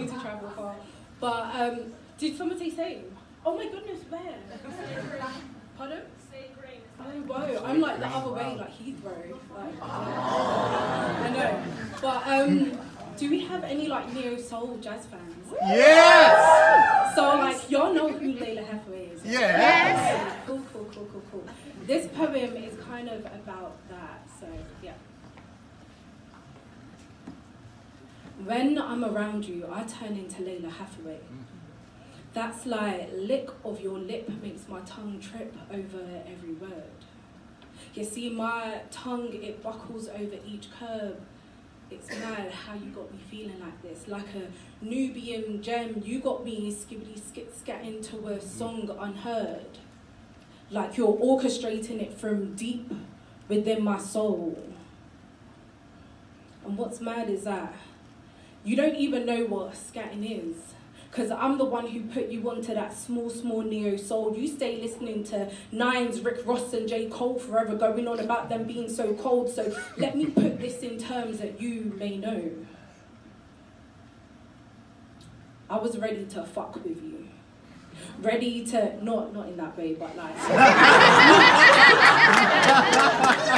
need to travel far. But did someone say same? Oh my goodness, where? Pardon? Oh, whoa. I'm like the other way, like Heathrow. Like, I know. But do we have any like neo-soul jazz fans? Yes! So like, y'all know who Layla Hathaway is? Yes! Cool. This poem is kind of about that, so yeah. When I'm around you, I turn into Layla Hathaway. That's like lick of your lip makes my tongue trip over every word. You see, my tongue, it buckles over each curb. It's mad how you got me feeling like this. Like a Nubian gem, you got me skibbity skit scatting to a song unheard. Like you're orchestrating it from deep within my soul. And what's mad is that you don't even know what scatting is. Because I'm the one who put you onto that small neo-soul. You stay listening to Nines, Rick Ross and J. Cole forever, going on about them being so cold. So let me put this in terms that you may know. I was ready to fuck with you. Ready to, not in that way, but like...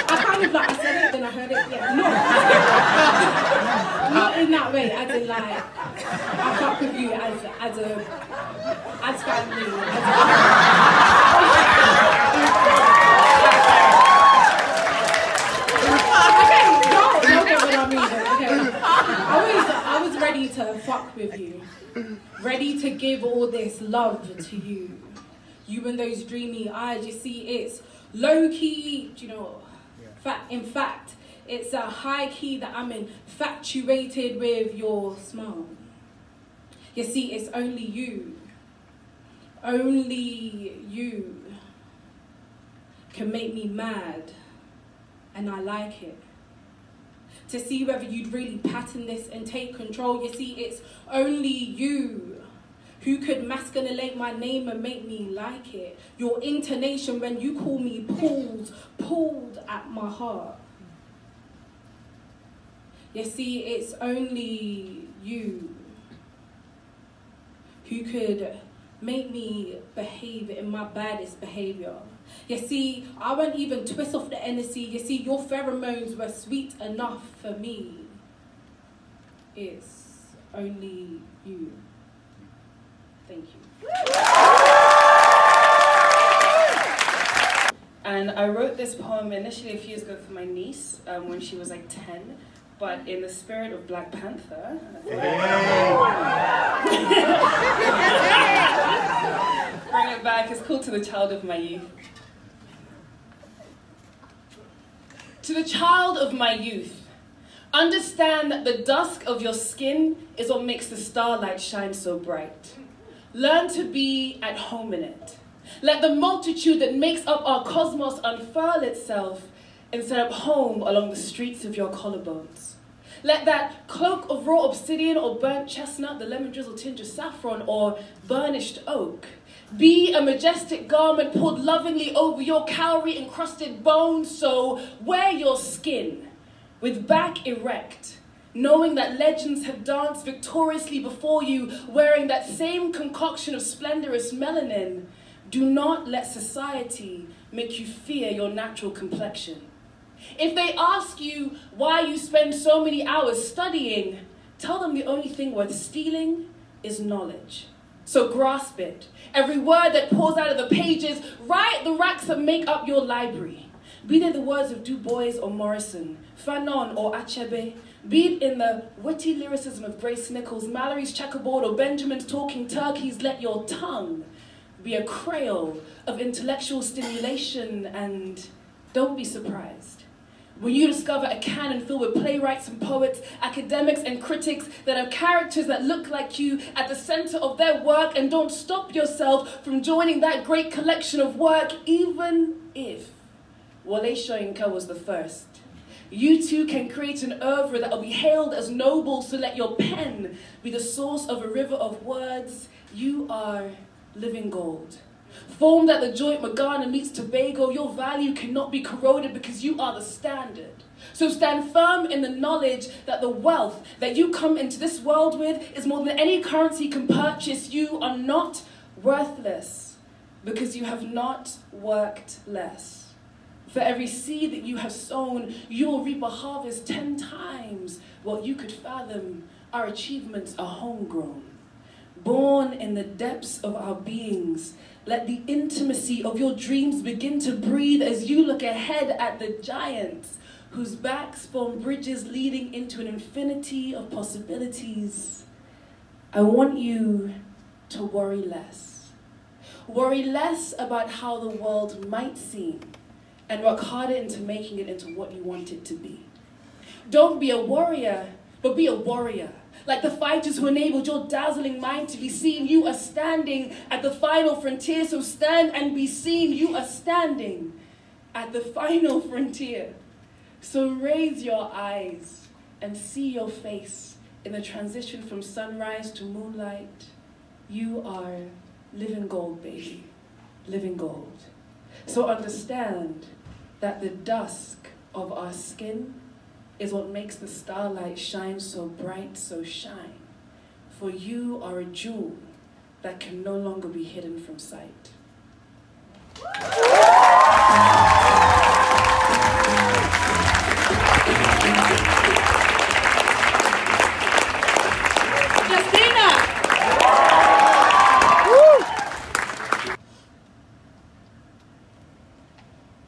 I kind of like, I said it, then I heard it, yeah. Not in that way, as in like, I fuck with you as family. Okay, you'll get what I mean, okay. I was ready to fuck with you. Ready to give all this love to you. You and those dreamy eyes, you see, it's low-key, do you know, in fact, it's a high key that I'm infatuated with your smile. You see, it's only you can make me mad, and I like it. To see whether you'd really pattern this and take control. You see, it's only you who could masculinate my name and make me like it. Your intonation when you call me pulled at my heart. You see, it's only you who could make me behave in my baddest behavior. You see, I won't even twist off the energy. You see, your pheromones were sweet enough for me. It's only you. Thank you. And I wrote this poem initially a few years ago for my niece when she was like 10. But in the spirit of Black Panther, bring it back. It's called To the Child of My Youth. To the child of my youth, understand that the dusk of your skin is what makes the starlight shine so bright. Learn to be at home in it. Let the multitude that makes up our cosmos unfurl itself and set up home along the streets of your collarbones. Let that cloak of raw obsidian or burnt chestnut, the lemon drizzle tinge of saffron or burnished oak, be a majestic garment pulled lovingly over your calorie-encrusted bones, so wear your skin with back erect, knowing that legends have danced victoriously before you, wearing that same concoction of splendorous melanin. Do not let society make you fear your natural complexion. If they ask you why you spend so many hours studying, tell them the only thing worth stealing is knowledge. So grasp it. Every word that pours out of the pages, write the racks that make up your library. Be they the words of Du Bois or Morrison, Fanon or Achebe, be it in the witty lyricism of Grace Nichols, Mallory's checkerboard or Benjamin's talking turkeys, let your tongue be a creole of intellectual stimulation, and don't be surprised when you discover a canon filled with playwrights and poets, academics and critics that have characters that look like you at the center of their work, and don't stop yourself from joining that great collection of work, even if Wole Soyinka was the first. You too can create an oeuvre that will be hailed as noble, so let your pen be the source of a river of words. You are living gold. Formed at the joint Magana meets Tobago, your value cannot be corroded because you are the standard. So stand firm in the knowledge that the wealth that you come into this world with is more than any currency can purchase. You are not worthless because you have not worked less. For every seed that you have sown, you will reap a harvest 10 times what you could fathom. Our achievements are homegrown, born in the depths of our beings. Let the intimacy of your dreams begin to breathe as you look ahead at the giants whose backs form bridges leading into an infinity of possibilities. I want you to worry less. Worry less about how the world might seem and work harder into making it into what you want it to be. Don't be a warrior, but be a warrior. Like the fighters who enabled your dazzling mind to be seen, you are standing at the final frontier. So stand and be seen. You are standing at the final frontier. So raise your eyes and see your face in the transition from sunrise to moonlight. You are living gold, baby, living gold. So understand that the dusk of our skin is what makes the starlight shine so bright, so shine. For you are a jewel that can no longer be hidden from sight.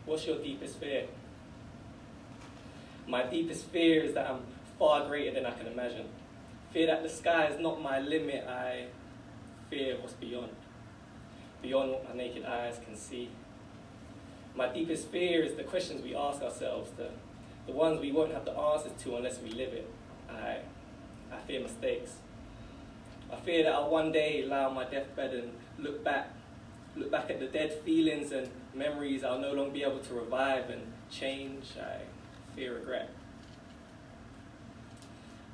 What's your deepest fear? My deepest fear is that I'm far greater than I can imagine. Fear that the sky is not my limit. I fear what's beyond what my naked eyes can see. My deepest fear is the questions we ask ourselves, the ones we won't have the answers to unless we live it. I fear mistakes. I fear that I'll one day lie on my deathbed and look back at the dead feelings and memories I'll no longer be able to revive and change. I fear regret.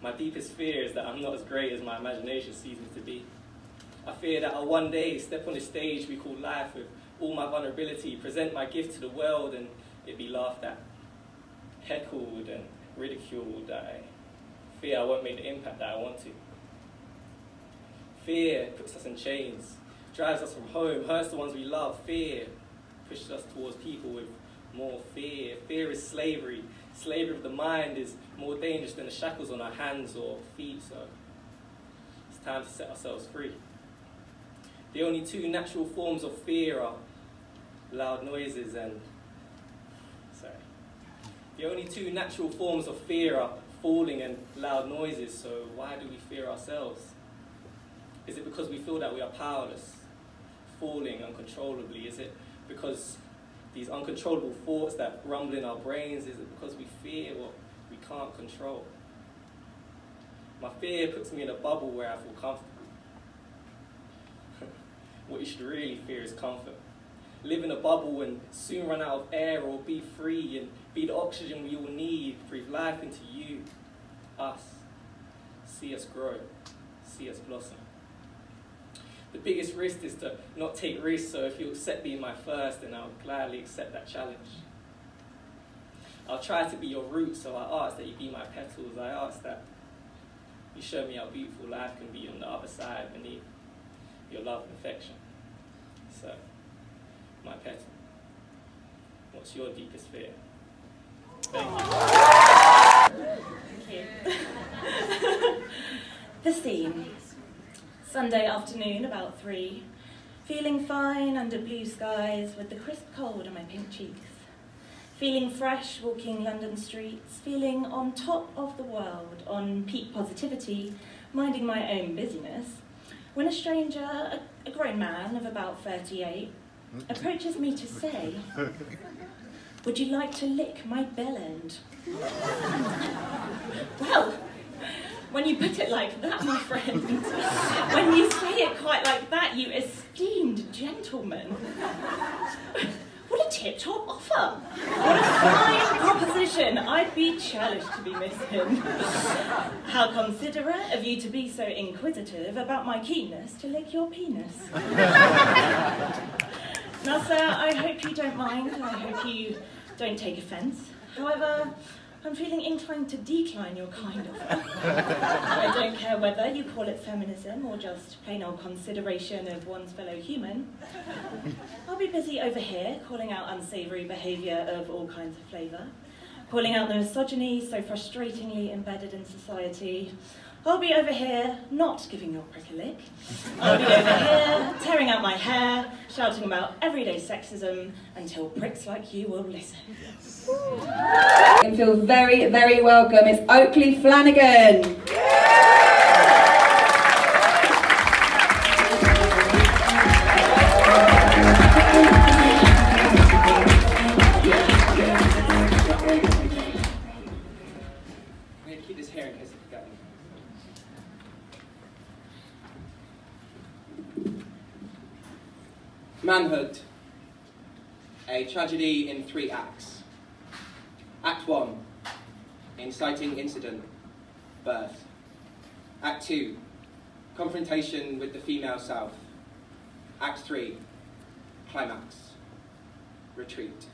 My deepest fear is that I'm not as great as my imagination sees me to be. I fear that I'll one day step on the stage we call life with all my vulnerability, present my gift to the world, and it be laughed at, heckled and ridiculed. I fear I won't make the impact that I want to. Fear puts us in chains, drives us from home, hurts the ones we love. Fear pushes us towards people with more fear. Fear is slavery. Slavery of the mind is more dangerous than the shackles on our hands or feet, so it's time to set ourselves free. The only two natural forms of fear are loud noises and... The only two natural forms of fear are falling and loud noises, so why do we fear ourselves? Is it because we feel that we are powerless, falling uncontrollably? Is it because these uncontrollable thoughts that rumble in our brains, is it because we fear what we can't control? My fear puts me in a bubble where I feel comfortable. What you should really fear is comfort. Live in a bubble and soon run out of air, or be free and be the oxygen we all need. Breathe life into you, us. See us grow, see us blossom. The biggest risk is to not take risks, so if you accept being my first, then I'll gladly accept that challenge. I'll try to be your root, so I ask that you be my petals. I ask that you show me how beautiful life can be on the other side beneath your love and affection. So, my petal, what's your deepest fear? Thank you. Thank you. The scene. Sunday afternoon, about 3. Feeling fine under blue skies with the crisp cold on my pink cheeks. Feeling fresh walking London streets. Feeling on top of the world, on peak positivity, minding my own business. When a stranger, a grown man of about 38, approaches me to say, "Would you like to lick my bell end?" Well, when you put it like that, my friend, when you say it quite like that, you esteemed gentleman, what a tip-top offer. What a fine proposition. I'd be challenged to be missing. How considerate of you to be so inquisitive about my keenness to lick your penis. Now, sir, I hope you don't mind. I hope you don't take offence. However, I'm feeling inclined to decline your kind of. I don't care whether you call it feminism or just plain old consideration of one's fellow human. I'll be busy over here calling out unsavoury behaviour of all kinds of flavour, calling out the misogyny so frustratingly embedded in society. I'll be over here not giving your prick a lick. I'll be over here tearing out my hair, shouting about everyday sexism until pricks like you will listen. And feel very, very welcome. It's Oakley Flanagan. I'm going to keep this here in case I forget anything. Manhood, a tragedy in 3 acts. Act 1, inciting incident, birth. Act 2, confrontation with the female self. Act 3, climax, retreat.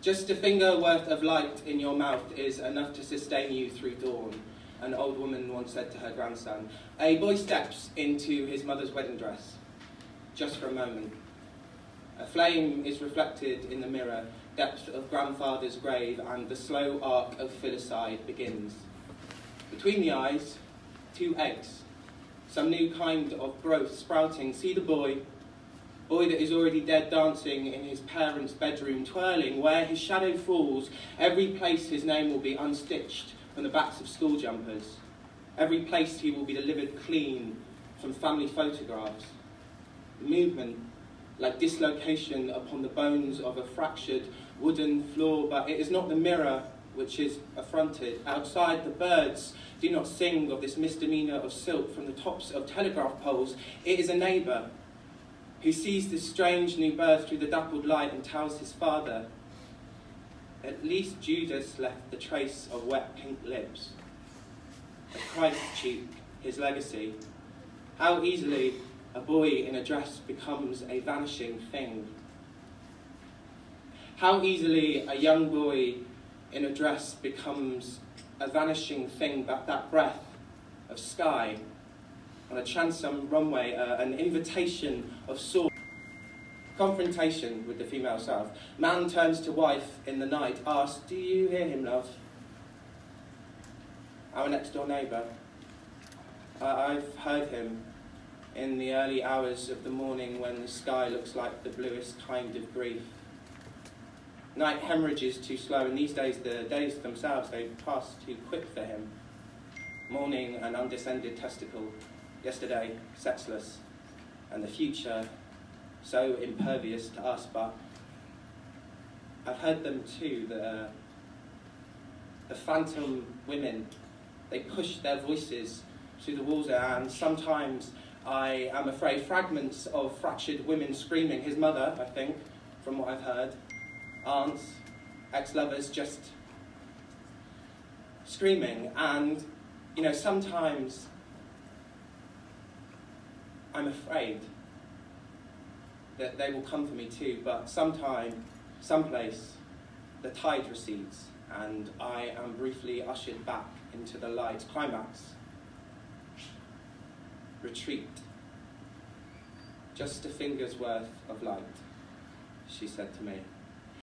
Just a finger worth of light in your mouth is enough to sustain you through dawn, an old woman once said to her grandson. A boy steps into his mother's wedding dress. Just for a moment. A flame is reflected in the mirror, depth of grandfather's grave, and the slow arc of filicide begins. Between the eyes, 2 eggs. Some new kind of growth sprouting. See the boy that is already dead, dancing in his parents' bedroom, twirling. Where his shadow falls, every place his name will be unstitched from the backs of school jumpers. Every place he will be delivered clean from family photographs. Movement, like dislocation upon the bones of a fractured wooden floor, but it is not the mirror which is affronted. Outside, the birds do not sing of this misdemeanour of silk from the tops of telegraph poles. It is a neighbour who sees this strange new birth through the dappled light and tells his father, at least Judas left the trace of wet pink lips. A Christ cheek, his legacy. How easily a boy in a dress becomes a vanishing thing. How easily a young boy in a dress becomes a vanishing thing, but that breath of sky on a transom runway, an invitation of sorts. Confrontation with the female self. Man turns to wife in the night, asks, do you hear him, love? Our next door neighbour. I've heard him. In the early hours of the morning when the sky looks like the bluest kind of grief. Night hemorrhages too slow, and these days the days themselves, they pass too quick for him. Morning, an undescended testicle. Yesterday, sexless. And the future, so impervious to us, but I've heard them too, the phantom women, they push their voices through the walls there, and sometimes I am afraid fragments of fractured women screaming. His mother, I think, from what I've heard. Aunts, ex-lovers, just screaming. And, you know, sometimes I'm afraid that they will come for me too, but sometime, someplace, the tide recedes and I am briefly ushered back into the light. Climax. Retreat. Just a finger's worth of light, she said to me.